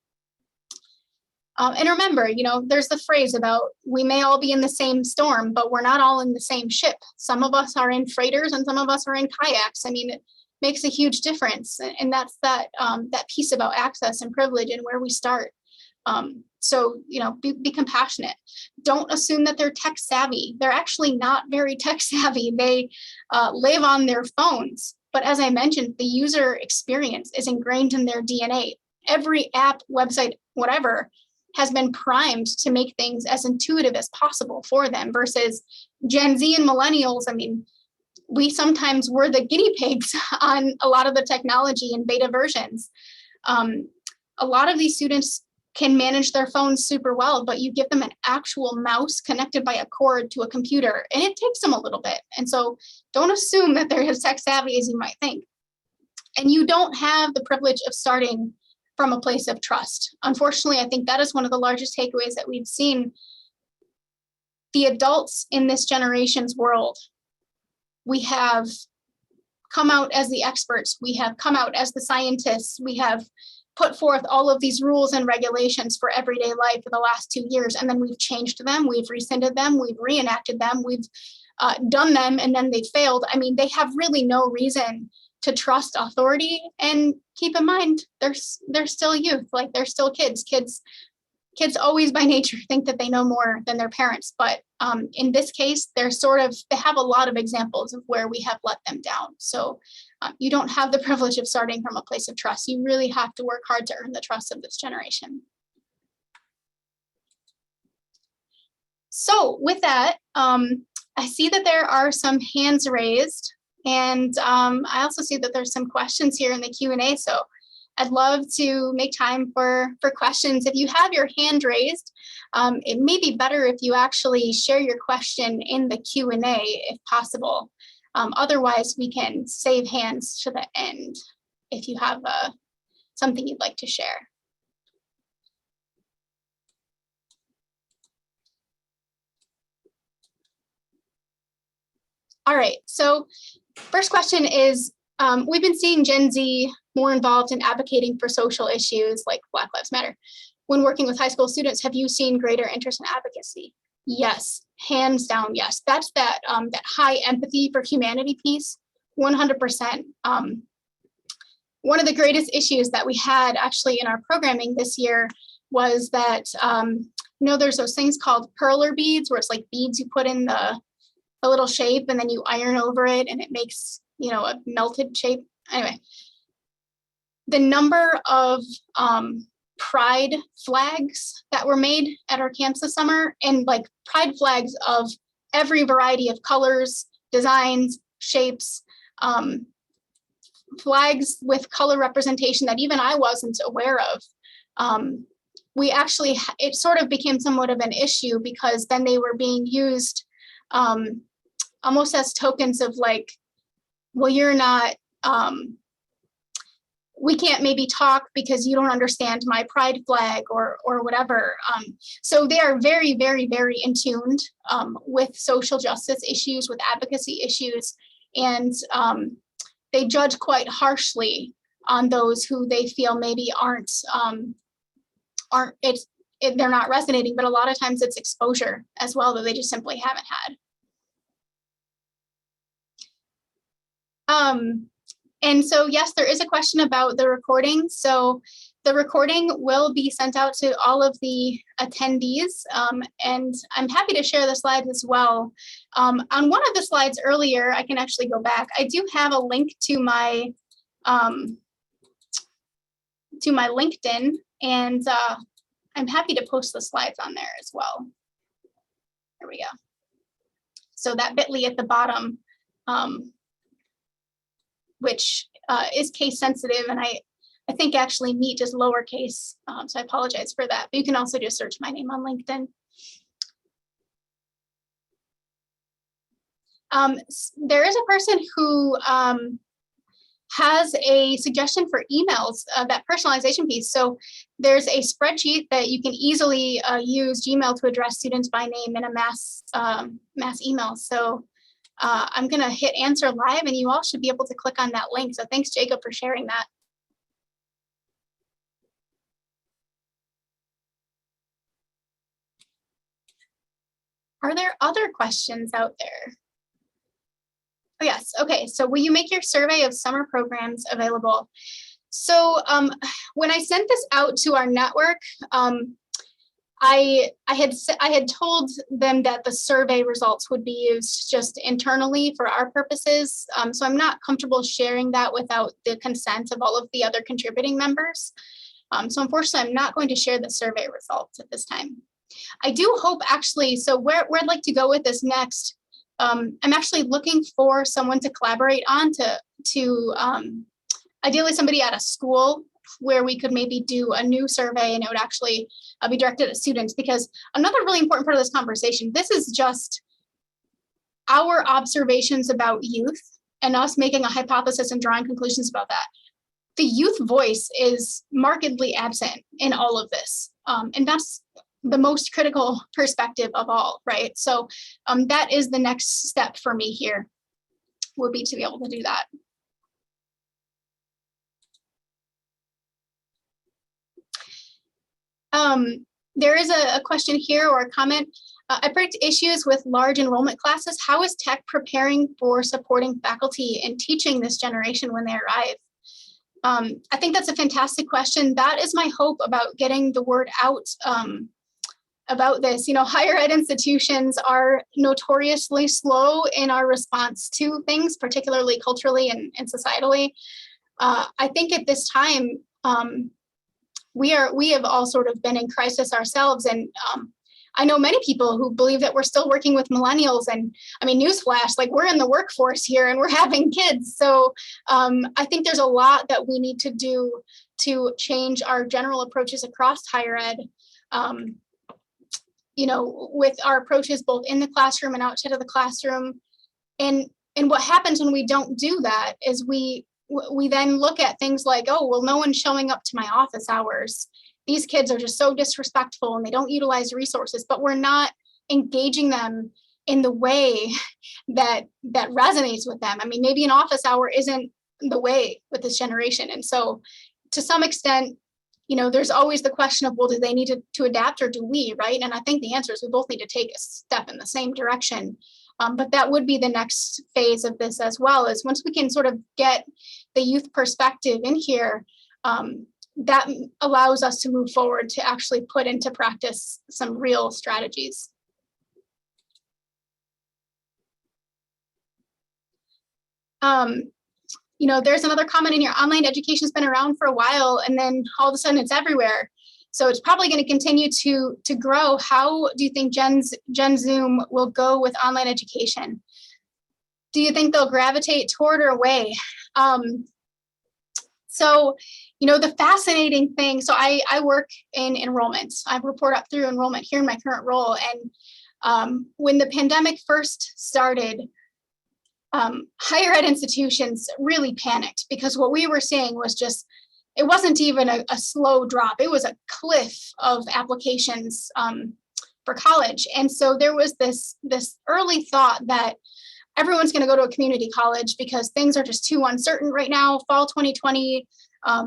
And remember, there's the phrase about we may all be in the same storm, but we're not all in the same ship. Some of us are in freighters and some of us are in kayaks. I mean, it makes a huge difference. And that's that piece about access and privilege and where we start. So, be compassionate. Don't assume that they're tech savvy. They're actually not very tech savvy. They live on their phones. But as I mentioned, the user experience is ingrained in their DNA. Every app, website, whatever, has been primed to make things as intuitive as possible for them versus Gen Z and millennials. I mean, we sometimes were the guinea pigs on a lot of the technology and beta versions. A lot of these students can manage their phones super well, but you give them an actual mouse connected by a cord to a computer, and it takes them a little bit. And so don't assume that they're as tech savvy as you might think. And you don't have the privilege of starting from a place of trust. Unfortunately, I think that is one of the largest takeaways that we've seen. The adults in this generation's world, we have come out as the experts. We have come out as the scientists. We have put forth all of these rules and regulations for everyday life for the last 2 years, and then we've changed them, we've rescinded them, we've reenacted them, we've done them, and then they failed. I mean, they have really no reason to trust authority. And keep in mind, they're still youth, like they're still kids. Kids always by nature think that they know more than their parents. But in this case, they have a lot of examples of where we have let them down. So you don't have the privilege of starting from a place of trust. You really have to work hard to earn the trust of this generation. So with that, I see that there are some hands raised. And I also see that there's some questions here in the Q&A. So I'd love to make time for questions. If you have your hand raised, it may be better if you actually share your question in the Q&A if possible. Otherwise, we can save hands to the end if you have something you'd like to share. All right, so first question is, we've been seeing Gen Z more involved in advocating for social issues like Black Lives Matter. When working with high school students, have you seen greater interest in advocacy? Yes, hands down, yes. That's that high empathy for humanity piece, 100%. One of the greatest issues that we had actually in our programming this year was that, there's those things called perler beads, where it's like beads you put in the little shape and then you iron over it and it makes, a melted shape. Anyway, the number of pride flags that were made at our camps this summer, and like pride flags of every variety of colors, designs, shapes, flags with color representation that even I wasn't aware of. It sort of became somewhat of an issue because then they were being used almost as tokens of like, well, you're not, we can't maybe talk because you don't understand my pride flag or whatever. So they are very, very, very in tuned with social justice issues, with advocacy issues, and they judge quite harshly on those who they feel maybe they're not resonating, but a lot of times it's exposure as well that they just simply haven't had. And so, yes, there is a question about the recording. So The recording will be sent out to all of the attendees, and I'm happy to share the slides as well. On one of the slides earlier, I can actually go back. I do have a link to my LinkedIn, and I'm happy to post the slides on there as well. There we go. So that bit.ly at the bottom, which is case sensitive, and I think actually meet is lowercase, so I apologize for that. But you can also just search my name on LinkedIn. There is a person who has a suggestion for emails, that personalization piece. So there's a spreadsheet that you can easily use Gmail to address students by name in a mass email. So I'm gonna hit answer live, and you all should be able to click on that link. So thanks, Jacob, for sharing that. Are there other questions out there? Oh, yes. Okay. So will you make your survey of summer programs available? So when I sent this out to our network, I had told them that the survey results would be used just internally for our purposes. So I'm not comfortable sharing that without the consent of all of the other contributing members. So unfortunately, I'm not going to share the survey results at this time. I do hope actually, so where I'd like to go with this next, I'm actually looking for someone to collaborate on to ideally somebody at a school where we could maybe do a new survey, and it would actually be directed at students, because another really important part of this conversation, this is just our observations about youth and us making a hypothesis and drawing conclusions about that. The youth voice is markedly absent in all of this, and that's the most critical perspective of all, right? So that is the next step for me here, would be to be able to do that. There is a question here, or a comment. I predict issues with large enrollment classes. How is tech preparing for supporting faculty and teaching this generation when they arrive? I think that's a fantastic question. That is my hope about getting the word out about this. You know, higher ed institutions are notoriously slow in our response to things, particularly culturally and societally. I think at this time, we have all sort of been in crisis ourselves, and I know many people who believe that we're still working with millennials, and I mean, newsflash, like, we're in the workforce here and we're having kids. So I think there's a lot that we need to do to change our general approaches across higher ed. You know, with our approaches both in the classroom and outside of the classroom. And what happens when we don't do that is we then look at things like, oh, well, no one's showing up to my office hours. These kids are just so disrespectful and they don't utilize resources, but we're not engaging them in the way that resonates with them. I mean, maybe an office hour isn't the way with this generation. And so to some extent, you know, there's always the question of, well, do they need to adapt, or do we, right? And I think the answer is we both need to take a step in the same direction. But that would be the next phase of this as well, is once we can sort of get the youth perspective in here, that allows us to move forward to actually put into practice some real strategies. You know, there's another comment in here. Online education has been around for a while, and then all of a sudden it's everywhere. So it's probably going to continue to grow. How do you think Gen Zoom will go with online education? Do you think they'll gravitate toward or away? So, you know, the fascinating thing, so I work in enrollment. I report up through enrollment here in my current role. And when the pandemic first started, higher ed institutions really panicked, because what we were seeing was just, it wasn't even a slow drop. It was a cliff of applications for college. And so there was this early thought that everyone's going to go to a community college because things are just too uncertain right now. Fall 2020,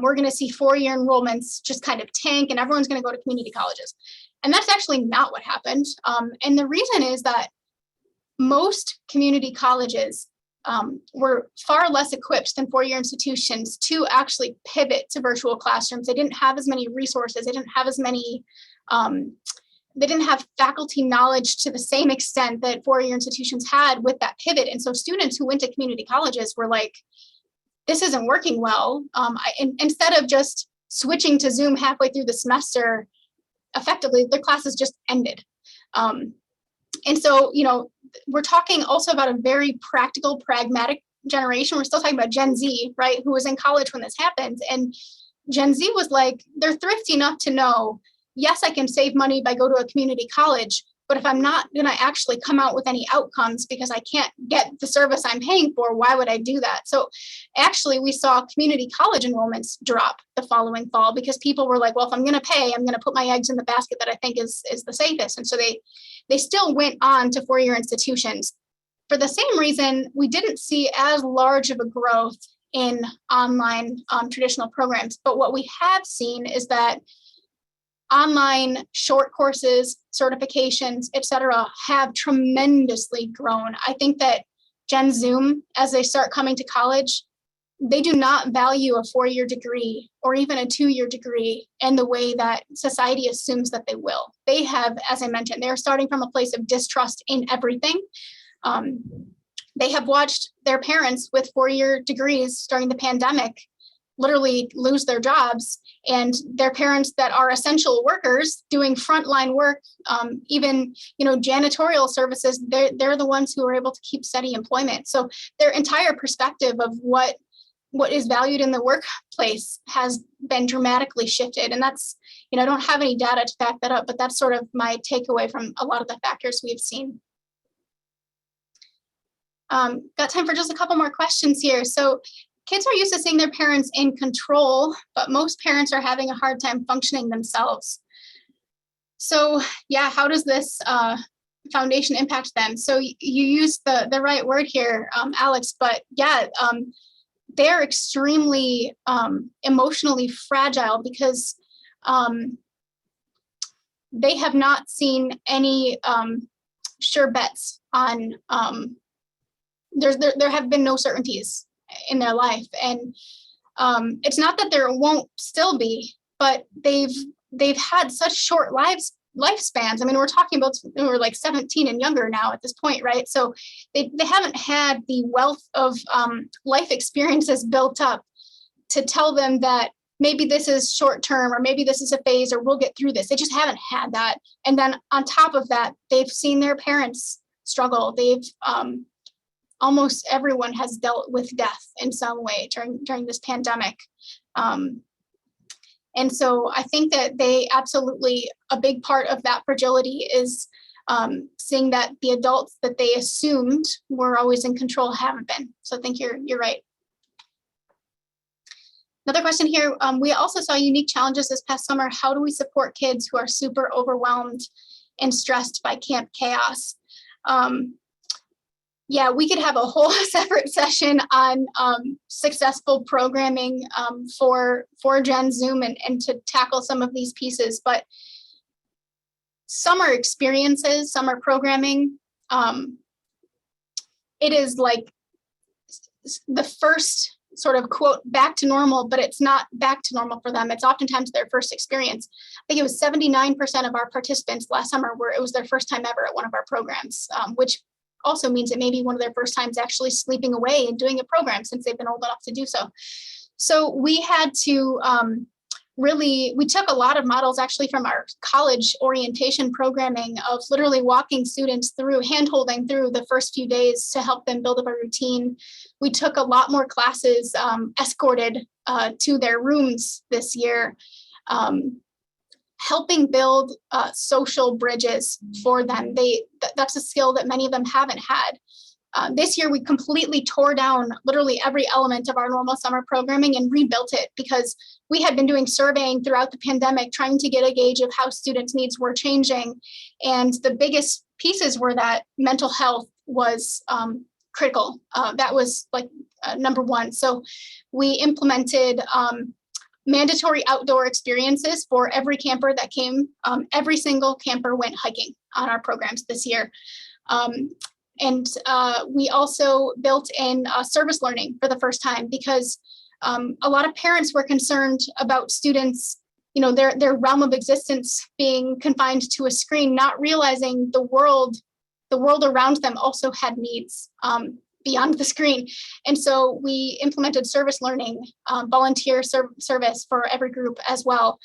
we're going to see 4-year enrollments just kind of tank, and everyone's going to go to community colleges. And that's actually not what happened. And the reason is that most community colleges were far less equipped than four-year institutions to actually pivot to virtual classrooms. They didn't have as many resources. They didn't have as many, they didn't have faculty knowledge to the same extent that four-year institutions had with that pivot. And so students who went to community colleges were like, this isn't working well. Instead of just switching to Zoom halfway through the semester, effectively, their classes just ended. And so, you know, we're talking also about a very practical, pragmatic generation. We're still talking about Gen Z, right, who was in college when this happened. And Gen Z was like, they're thrifty enough to know, yes, I can save money by go to a community college, but if I'm not going to actually come out with any outcomes because I can't get the service I'm paying for, why would I do that? So actually, we saw community college enrollments drop the following fall because people were like, well, if I'm going to pay, I'm going to put my eggs in the basket that I think is the safest. And so they still went on to four-year institutions. For the same reason, we didn't see as large of a growth in online traditional programs. But what we have seen is that online short courses, certifications, et cetera, have tremendously grown. I think that Gen Zoom, as they start coming to college, they do not value a four-year degree or even a two-year degree in the way that society assumes that they will. They have, as I mentioned, they're starting from a place of distrust in everything. They have watched their parents with four-year degrees during the pandemic literally lose their jobs, and their parents that are essential workers doing frontline work, even, you know, janitorial services, they're the ones who are able to keep steady employment. So their entire perspective of what is valued in the workplace has been dramatically shifted. And that's, you know, I don't have any data to back that up, but that's sort of my takeaway from a lot of the factors we've seen. Got time for just a couple more questions here. So kids are used to seeing their parents in control, but most parents are having a hard time functioning themselves. So yeah, how does this foundation impact them? So you used the right word here, Alex, but yeah, they're extremely emotionally fragile because they have not seen any sure bets on, there have been no certainties in their life. And it's not that there won't still be, but they've had such short lifespans. I mean, we're talking about, we're like 17 and younger now at this point, right? So they haven't had the wealth of life experiences built up to tell them that maybe this is short term, or maybe this is a phase, or we'll get through this. They just haven't had that. And then on top of that, they've seen their parents struggle. They've almost everyone has dealt with death in some way during this pandemic. And so I think that they absolutely, a big part of that fragility is seeing that the adults that they assumed were always in control haven't been. So I think you're right. Another question here, we also saw unique challenges this past summer. How do we support kids who are super overwhelmed and stressed by camp chaos? Yeah, we could have a whole separate session on successful programming for Gen Zoom and to tackle some of these pieces. But summer experiences, summer programming, it is like the first sort of quote back to normal, but it's not back to normal for them. It's oftentimes their first experience. I think it was 79% of our participants last summer where it was their first time ever at one of our programs, which also means it may be one of their first times actually sleeping away and doing a program since they've been old enough to do so. So we had to we took a lot of models actually from our college orientation programming of literally walking students through, hand-holding through the first few days to help them build up a routine. We took a lot more classes escorted to their rooms this year, helping build social bridges for them. That's a skill that many of them haven't had. This year, we completely tore down literally every element of our normal summer programming and rebuilt it because we had been doing surveying throughout the pandemic, trying to get a gauge of how students' needs were changing. And the biggest pieces were that mental health was critical. That was like number one. So we implemented mandatory outdoor experiences for every camper that came. Every single camper went hiking on our programs this year. we also built in service learning for the first time, because a lot of parents were concerned about students, their realm of existence being confined to a screen, not realizing the world around them also had needs beyond the screen. And so we implemented service learning, volunteer service for every group as well.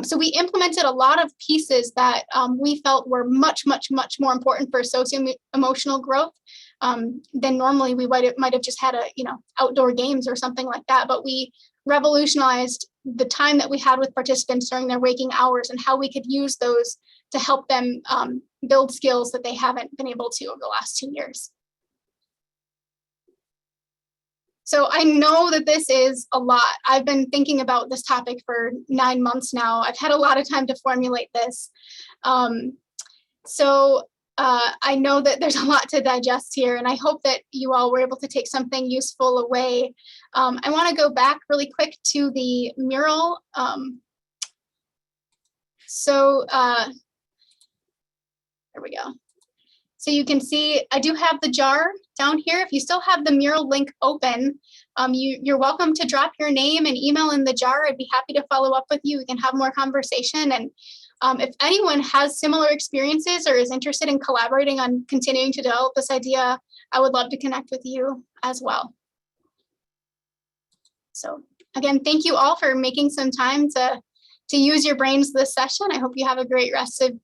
So we implemented a lot of pieces that we felt were much, much, much more important for socio-emotional growth than normally we might have just had outdoor games or something like that. But we revolutionized the time that we had with participants during their waking hours and how we could use those to help them build skills that they haven't been able to over the last 2 years. So I know that this is a lot. I've been thinking about this topic for 9 months now. I've had a lot of time to formulate this. I know that there's a lot to digest here, and I hope that you all were able to take something useful away. I want to go back really quick to the mural. There we go. So you can see I do have the jar down here. If you still have the mural link open, you're welcome to drop your name and email in the jar. I'd be happy to follow up with you. We can have more conversation. And if anyone has similar experiences or is interested in collaborating on continuing to develop this idea, I would love to connect with you as well. So again, thank you all for making some time to use your brains this session. I hope you have a great rest of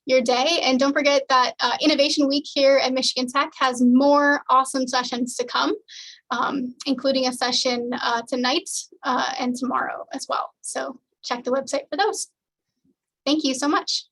your day. And don't forget that Innovation Week here at Michigan Tech has more awesome sessions to come, including a session tonight and tomorrow as well. So check the website for those. Thank you so much.